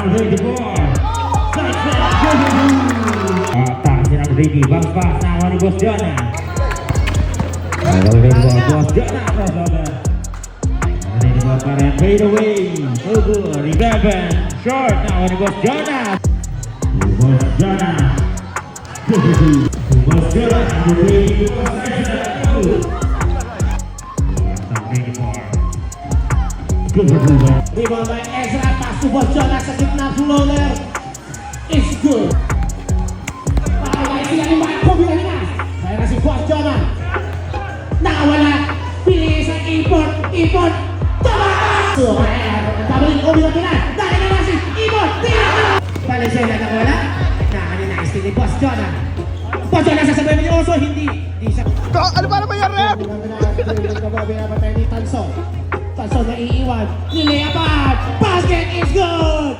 Ready for side step, tak silang ready, bang-bang sama ni Bos Jona. Ready for Bos Jona, ready for Karen fade away, rebound, short now ni Bos Jona. Bos Jona, Bos Jona, ready for side step, ready for. Rebound by Ezra, pass to Bos Jona sa gitna floater. It's good. Pakawala sila ni Marco Villarreal. Kaya na si Bos Jona. Nakawala. Bilis ang import. Import. Tama! So, pabalik ko Villarreal. Dali na lang si import. Valenzuela nakawala. Nakanice ni Bos Jona. Bos Jona sasabihin ni Oso. Hindi siya. Ano ba naman yan, Rep? Binabantay ni Tanso. Tanso na iiwan. Nilayapan. Basket